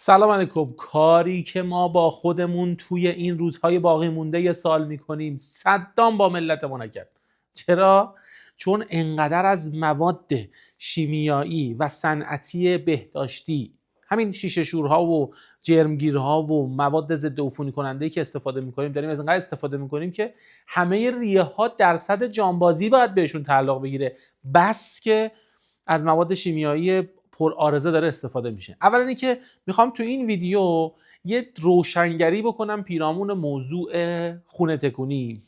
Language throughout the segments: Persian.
سلام علیکم. کاری که ما با خودمون توی این روزهای باقی مونده یه سال میکنیم صدام با ملت ما نکرد. چرا؟ چون انقدر از مواد شیمیایی و صنعتی بهداشتی، همین شیشه شورها و جرمگیرها و مواد ضد عفونی کننده که استفاده میکنیم، داریم از اینقدر استفاده میکنیم که همه ریه ها درصد جانبازی باید بهشون تعلق بگیره، بس که از مواد شیمیایی پر آرزه داره استفاده میشه. اولا اینکه میخوام تو این ویدیو یه روشنگری بکنم پیرامون موضوع خونه تکونی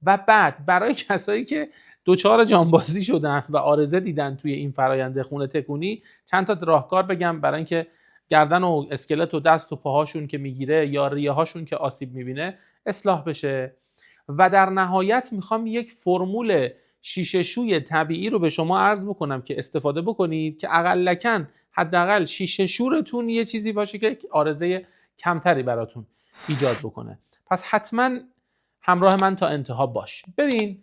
و بعد برای کسایی که دوچار جانبازی شدن و آرزه دیدن توی این فرآیند خونه تکونی چند تا راهکار بگم برای اینکه گردن و اسکلت و دست و پاهاشون که میگیره یا ریه هاشون که آسیب میبینه اصلاح بشه. و در نهایت میخوام یک فرمول شیشه شوی طبیعی رو به شما عرض بکنم که استفاده بکنید که اقلکن حداقل شیشه شورتون یه چیزی باشه که آرزه کمتری براتون ایجاد بکنه. پس حتما همراه من تا انتها باش. ببین،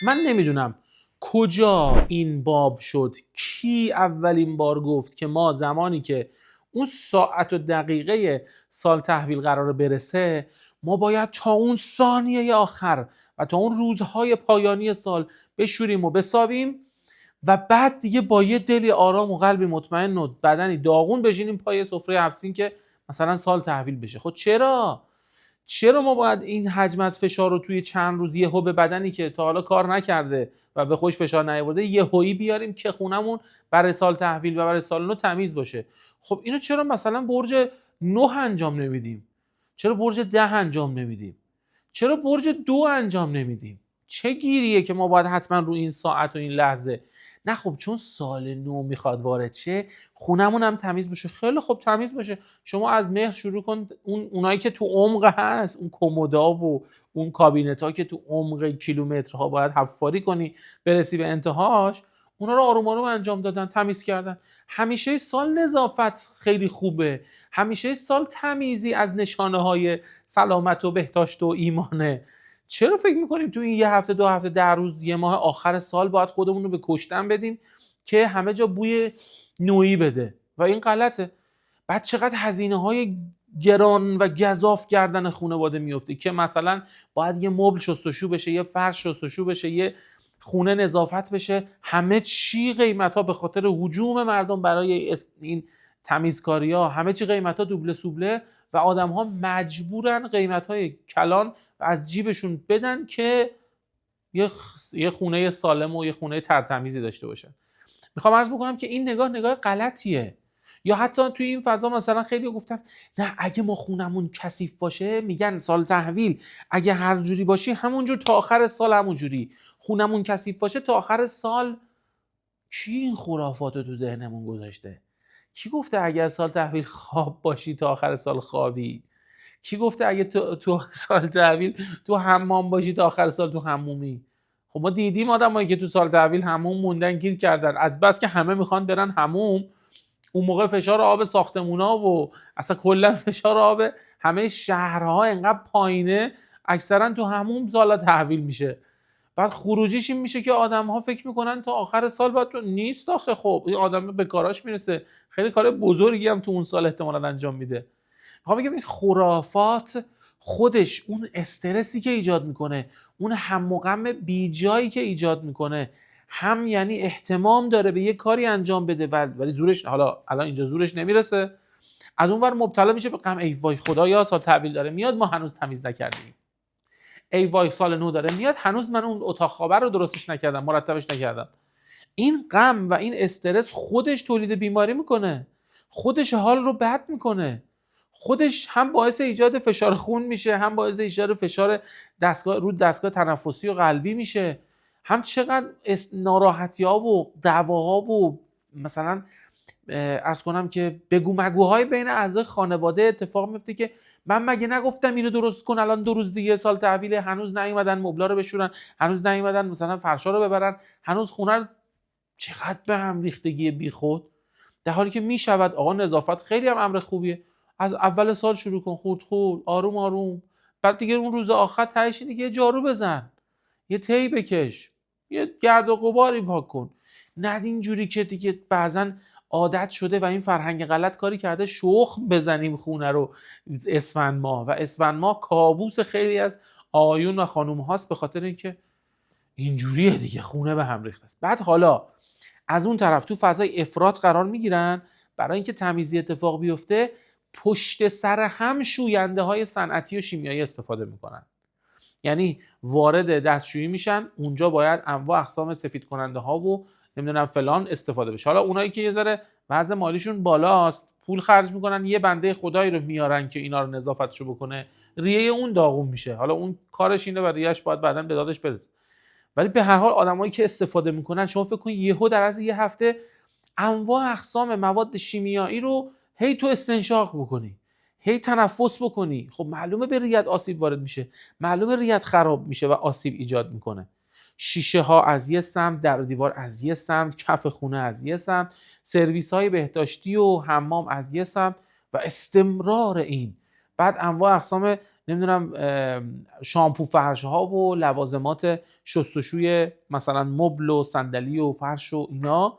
من نمیدونم کجا این باب شد، کی اولین بار گفت که ما زمانی که اون ساعت و دقیقه سال تحویل قرار برسه ما باید تا اون ثانیه آخر و تا اون روزهای پایانی سال بشوریم و بسابیم و بعد دیگه با یه دلی آرام و قلبی مطمئن و بدنی داغون بشینیم پای سفره هفت‌سین که مثلا سال تحویل بشه. خب چرا ما باید این حجم از فشار رو توی چند روز یهو به بدنی که تا حالا کار نکرده و به خوش فشار نیاورده یهویی بیاریم که خونمون برای سال تحویل و برای سال نو تمیز باشه؟ خب اینو چرا مثلا برج 9 انجام نمیدیم؟ چرا برج 10 انجام نمیدیم؟ چرا برج 2 انجام نمیدیم؟ چه گیریه که ما باید حتما رو این ساعت و این لحظه؟ نه خب چون سال نو میخواد وارد شه خونمون هم تمیز بشه. خیلی خب تمیز باشه. شما از مهر شروع کن، اونایی که تو عمق هست، اون کمودا و اون کابینت ها که تو عمق کیلومترها باید حفاری کنی برسی به انتهاش، اونا رو آروم آروم انجام دادن، تمیز کردن. همیشه سال نظافت خیلی خوبه، همیشه سال تمیزی از نشانه های سلامت و بهداشت و ایمانه. چرا فکر میکنیم تو این یه هفته، 2 هفته، 10 روز، یه ماه آخر سال باید خودمون رو به کشتن بدیم که همه جا بوی نوئی بده؟ و این غلطه. بعد چقدر هزینه‌های گران و گزاف کردن خانواده میفته که مثلا باید یه مبل شستشو بشه، یه فرش شستشو بشه، یه خونه نظافت بشه، همه چی قیمت‌ها به خاطر هجوم مردم برای این تمیزکاری‌ها، همه چی قیمت‌ها دوبله سوبله و آدم‌ها مجبورن قیمت‌های کلان و از جیبشون بدن که یه خونه سالم و یه خونه ترتمیزی داشته باشن. میخوام عرض بکنم که این نگاه غلطیه. یا حتی توی این فضا مثلا خیلی گفتن نه اگه ما خونمون کثیف باشه، میگن سال تحویل اگه هر جوری باشی همونجور تا آخر سال همونجوری، خونمون کثیف باشه تا آخر سال. کی این خرافاتو تو ذهنمون گذاشته؟ کی گفته اگه سال تحویل خواب باشی تا آخر سال خوابی؟ کی گفته اگه تو سال تحویل تو حمام باشی تا آخر سال تو حمومی؟ خب ما دیدیم آدمایی که تو سال تحویل حموم موندن، گیر کردن، از بس که همه میخوان برن حموم. اون موقع فشار آب ساختمونا و اصلا کلا فشار آب همه شهرها انقدر پایینه، اکثرا تو حموم سال تحویل میشه. بعد خروجیش این میشه که آدم‌ها فکر میکنن تا آخر سال باید تو نیست. آخه خب این آدم به کاراش میرسه، خیلی کار بزرگی هم تو اون سال احتمالاً انجام میده. میخوام بگم این خرافات خودش اون استرسی که ایجاد میکنه، اون هم و غم بی جایی که ایجاد میکنه، هم یعنی اهتمام داره به یه کاری انجام بده ولی زورش، حالا الان اینجا زورش نمیرسه، از اون ور مبتلا میشه به غم. ای وای خدایا سال تحویل داره میاد ما هنوز تمیز نکردیم. ای وای سال نو داره میاد هنوز من اون اتاق خوابه رو درستش نکردم، مرتبش نکردم. این غم و این استرس خودش تولید بیماری میکنه، خودش حال رو بد میکنه، خودش هم باعث ایجاد فشار خون میشه، هم باعث ایجاد فشار دستگاه تنفسی و قلبی میشه، هم چقدر ناراحتی ها و دعواها و مثلا عرض کنم که بگو مگوهای بین اعضای خانواده اتفاق میفته که من مگه نگفتم اینو درست کن، الان 2 روز دیگه سال تحویل هنوز نیومدن مبلا رو بشورن، هنوز نیومدن مثلا فرشا رو ببرن، هنوز خونه. چقدر به هم ریختگی بیخود، در حالی که میشود آقا نظافت خیلی هم امر خوبیه. از اول سال شروع کن، خورد آروم آروم، بعد دیگه اون روز آخر تهش دیگه یه جارو بزن، یه تی بکش، یه گرد و غباری پاک کن. نه اینجوری که دیگه بعضن عادت شده و این فرهنگ غلط کاری کرده شخم بزنیم خونه رو اسفند ماه، و اسفند ماه کابوس خیلی از آقایون و خانوم هاست، به خاطر اینکه اینجوریه دیگه، خونه به هم ریخته است. بعد حالا از اون طرف تو فضای افراط قرار میگیرن، برای اینکه تمیزی اتفاق بیفته پشت سر هم شوینده های صنعتی و شیمیایی استفاده میکنن. یعنی وارد دستشویی میشن، اونجا باید انواع اقسام سفید کننده ها و نمیدونم فلان استفاده بشه. حالا اونایی که یه ذره وضع مالیشون بالاست، پول خرج میکنن، یه بنده خدایی رو میارن که اینا رو نظافتشو بکنه، ریه اون داغون میشه. حالا اون کارش اینه و ریهش باید بعداً به دادش برسه. ولی به هر حال آدمایی که استفاده میکنن، شما فکر کن یهو در از یه هفته انواع اقسام مواد شیمیایی رو هی تو استنشاق بکنی، هی تنفس بکنی، خب معلومه به ریت آسیب وارد میشه، معلومه ریت خراب میشه و آسیب ایجاد میکنه. شیشه ها از یه سمت، در و دیوار از یه سمت، کف خونه از یه سمت، سرویس های بهداشتی و حمام از یه سمت و استمرار این. بعد انواع اقسام نمیدونم شامپو فرش ها و لوازمات شستشوی مثلا مبل و صندلی و فرش و اینا،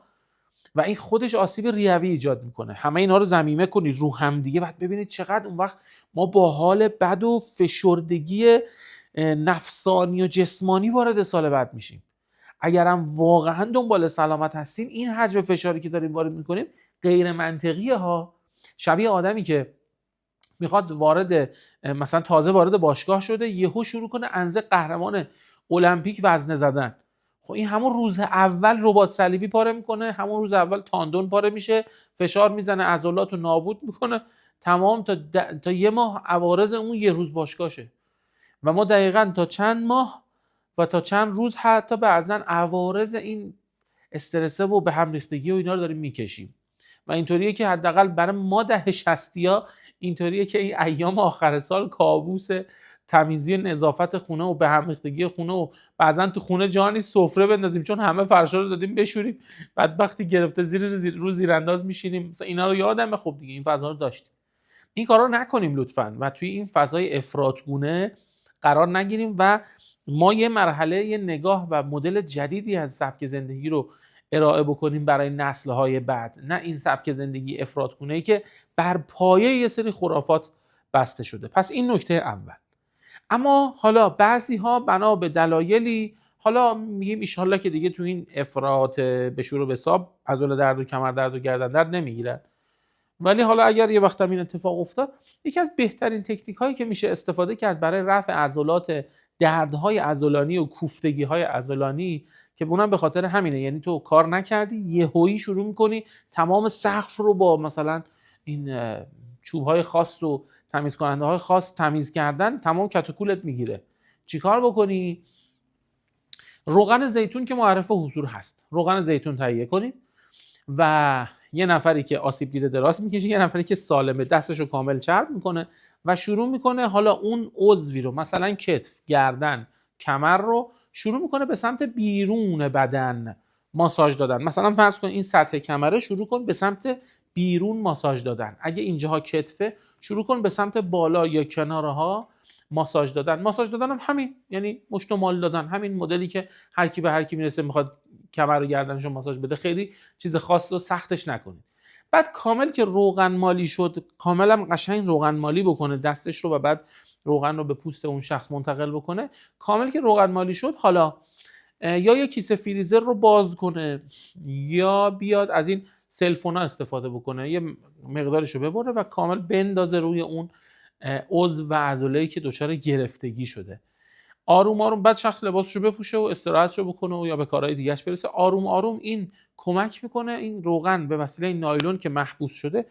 و این خودش آسیب ریوی ایجاد میکنه. همه اینا رو ضمیمه کنید رو هم دیگه، بعد ببینید چقدر اون وقت ما با حال بد و فشردگی نفسانی و جسمانی وارد سال بعد میشیم. اگرم واقعا دنبال سلامت هستیم، این حجم فشاری که داریم وارد میکنیم غیر منطقیه ها. شبیه آدمی که میخواد مثلا تازه وارد باشگاه شده، یهو شروع کنه انزه قهرمان المپیک وزنه زدن. خب این همون روز اول رباط صلیبی پاره میکنه، همون روز اول تاندون پاره میشه، فشار میزنه، عضلات رو نابود میکنه، تمام تا یه ماه عوارض اون یه روز باشگاهشه. و ما دقیقاً تا چند ماه و تا چند روز حتی بعضن عوارض این استرسه و به هم ریختگی و اینا رو داریم میکشیم. و اینطوریه که حداقل برای ما ده شصتیا اینطوریه که این ایام آخر سال کابوس تمیزی نظافت خونه و به هم ریختگی خونه و بعضن تو خونه جانی سفره بندازیم چون همه فرشا رو دادیم بشوریم، بعد وقتی گرفته رو زیرانداز میشینیم. مثلا اینا رو یادمه. خب دیگه این فضا رو داشتیم. این کارا رو نکنیم لطفاً و توی این فضای افراطگونه قرار نگیریم و ما یه مرحله، یه نگاه و مدل جدیدی از سبک زندگی رو ارائه بکنیم برای نسل‌های بعد، نه این سبک زندگی افراطگونه‌ای که بر پایه یه سری خرافات بسته شده. پس این نکته اول. اما حالا بعضی‌ها بنا به دلایلی، حالا میگیم ایشالله که دیگه تو این افراط به شور و بساب عضله درد و کمر درد و گردن درد نمیگیرن، ولی حالا اگر یه وقت این اتفاق افتاد، یکی از بهترین تکنیک هایی که میشه استفاده کرد برای رفع عضلات دردهای عضلانی و کوفتگی های عضلانی، که اونم به خاطر همینه، یعنی تو کار نکردی یهویی شروع میکنی تمام سقف رو با مثلا این چوب های خاص و تمیز کننده های خاص تمیز کردن، تمام کت و کولت میگیره. چیکار بکنی؟ روغن زیتون که معرف حضور هست، روغن زیتون تهیه کنید و یه نفری که آسیب دیده دراز میکشه، یه نفری که سالمه دستشو کامل چرب میکنه و شروع میکنه حالا اون عضوی رو، مثلا کتف، گردن، کمر رو شروع میکنه به سمت بیرون بدن ماساژ دادن. مثلا فرض کن این سطح کمره، شروع کن به سمت بیرون ماساژ دادن. اگه اینجاها کتفه، شروع کن به سمت بالا یا کنارها ماساژ دادن. ماساژ دادن هم همین، یعنی مشت و مال دادن، همین مدلی که هر کی به هر کی میرسه میخواد کمر و گردنشو ماساژ بده، خیلی چیز خاص رو سختش نکنید. بعد کامل که روغن مالی شد، کاملا قشنگ روغن مالی بکنه دستش رو و بعد روغن رو به پوست اون شخص منتقل بکنه. کامل که روغن مالی شد، حالا یا یه کیسه فریزر رو باز کنه یا بیاد از این سلفونا استفاده بکنه، یه مقدارش رو ببره و کامل بندازه روی اون عضو و عضله‌ای که دچار گرفتگی شده. آروم آروم بعد شخص لباسشو بپوشه و استراحتشو بکنه و یا به کارهای دیگه‌اش برسه. آروم آروم این کمک میکنه این روغن به وسیله این نایلون که محبوس شده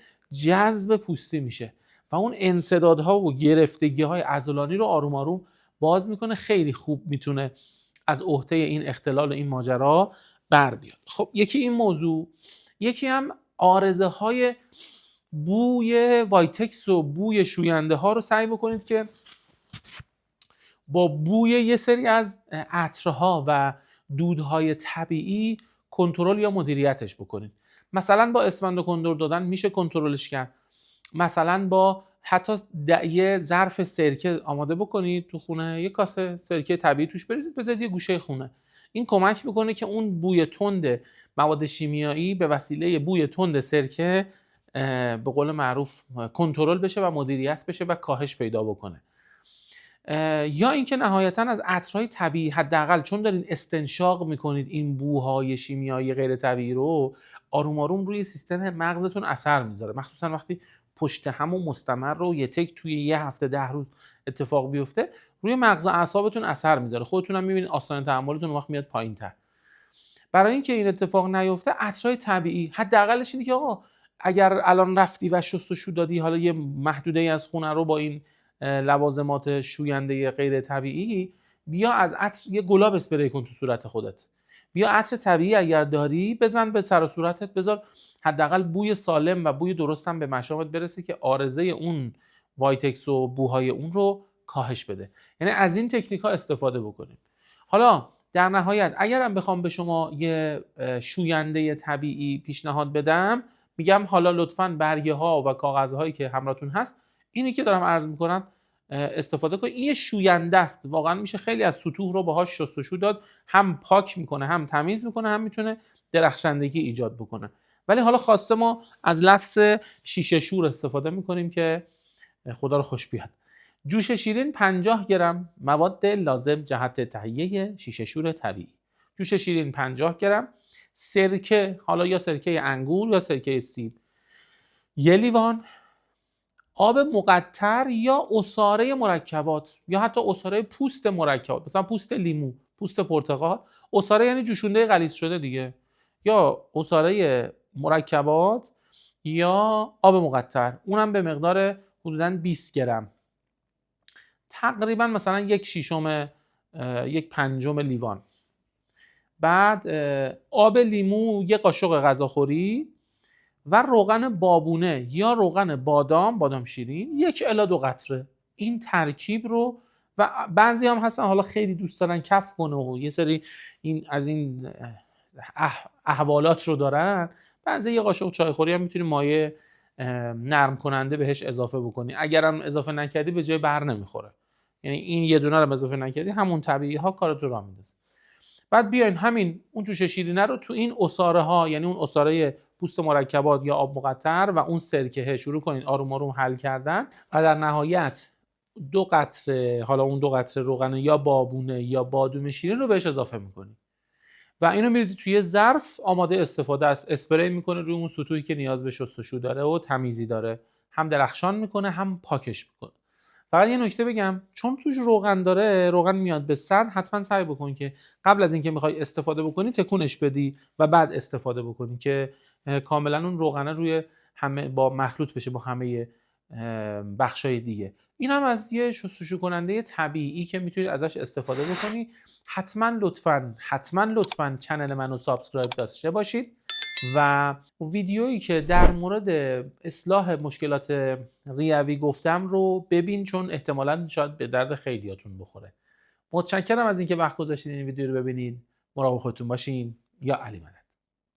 جذب پوستی میشه و اون انسدادها و گرفتگی‌های عضلانی رو آروم آروم باز میکنه. خیلی خوب میتونه از عهده این اختلال و این ماجرا بر بیاد. خب یکی این موضوع، یکی هم عارضه های بوی وایتکس و بوی شوینده ها رو سعی بکنید که با بوی یه سری از عطرها و دودهای طبیعی کنترل یا مدیریتش بکنید. مثلا با اسفند و کندر دادن میشه کنترلش کرد. مثلا با حتی یه ظرف سرکه آماده بکنید تو خونه، یه کاسه سرکه طبیعی توش بریزید، بذارید یه گوشه خونه. این کمک میکنه که اون بوی تند مواد شیمیایی به وسیله بوی تند سرکه به قول معروف کنترل بشه و مدیریت بشه و کاهش پیدا بکنه. یا اینکه نهایتا از عطرهای طبیعی، حداقل چون دارین استنشاق میکنید این بوهای شیمیایی غیر طبیعی رو، آروم آروم روی سیستم مغزتون اثر میذاره، مخصوصا وقتی پشت هم و مستمر رو یه تک توی یه هفته 10 روز اتفاق بیفته، روی مغز و اعصابتون اثر میذاره. خودتون هم میبینید آستانه تحملتون وقت میاد پایین‌تر. برای اینکه این اتفاق نیفته، عطرهای طبیعی حداقلش اینه که آقا اگر الان رفتی و شستشو دادی، حالا یه محدوده از خونه رو با این لوازمات شوینده غیر طبیعی، بیا از عطر یه گلاب اسپری کن تو صورت خودت. بیا عطر طبیعی اگر داری بزن به سر و صورتت، بذار حداقل بوی سالم و بوی درست هم به مشامت برسه که عارضه اون وایتکس و بوهای اون رو کاهش بده. یعنی از این تکنیک ها استفاده بکنیم. حالا در نهایت اگرم بخوام به شما یه شوینده طبیعی پیشنهاد بدم، میگم حالا لطفاً برگه ها و کاغذ هایی که همراهتون هست، اینی که دارم عرض میکنم استفاده کنید. این یه شوینده است، واقعا میشه خیلی از سطوح رو باهاش شستشو داد، هم پاک میکنه، هم تمیز میکنه، هم میتونه درخشندگی ایجاد بکنه. ولی حالا خواسته ما از لفظ شیشه شور استفاده میکنیم که خدا رو خوش بیاد. جوش شیرین 50 گرم مواد لازم جهت تهیه شیشه شور طبیعی. جوش شیرین 50 گرم، سرکه، حالا یا سرکه انگور یا سرکه سیب 1 لیوان، آب مقطر یا عصاره مرکبات یا حتی عصاره پوست مرکبات، مثلا پوست لیمو، پوست پرتقال. عصاره یعنی جوشونده غلیظ شده دیگه، یا عصاره مرکبات یا آب مقطر، اونم به مقدار حدوداً 20 گرم، تقریبا مثلا 1/6 1/5 لیوان. بعد آب لیمو 1 قاشق غذاخوری و روغن بابونه یا روغن بادام شیرین 1 الی 2 قطره. این ترکیب رو، و بعضی هم هستن حالا خیلی دوست دارن کف کنه و یه سری این از این احوالات رو دارن، بعضی 1 قاشق چایخوری هم میتونی مایع نرم کننده بهش اضافه بکنی. اگرم اضافه نکردی به جای بر نمیخوره، یعنی این یه دونه رو اضافه نکردی همون طبیعی ها کارتو راه میندازه. بعد بیاین همین اون جوش شیرینه رو تو این عصاره ها، یعنی اون عصاره پوست مرکبات یا آب مقطر و اون سرکه شروع کنید آروم آروم حل کردن و در نهایت 2 قطره، حالا اون 2 قطره روغن یا بابونه یا بادوم شیرین رو بهش اضافه میکنید و اینو میریزید توی ظرف آماده استفاده است. اسپری میکنه روی اون سطوحی که نیاز به شستشو داره و تمیزی داره، هم درخشان میکنه هم پاکش میکنه. فقط یه نکته بگم، چون توش روغن داره، روغن میاد به سطح، حتما سعی بکن که قبل از اینکه میخوای استفاده بکنی تکونش بدی و بعد استفاده بکنی که کاملا اون روغنه روی همه با مخلوط بشه با همه بخشای دیگه. این هم از یه شستشو کننده طبیعی که میتونید ازش استفاده بکنی. حتما لطفاً چنل منو سابسکرایب داشته باشید و ویدیویی که در مورد اصلاح مشکلات ریوی گفتم رو ببین، چون احتمالاً شاید به درد خیلیاتون بخوره. متشکرم از اینکه وقت گذاشتید این ویدیو رو ببینید. مراقب خودتون باشین. یا علی مدد.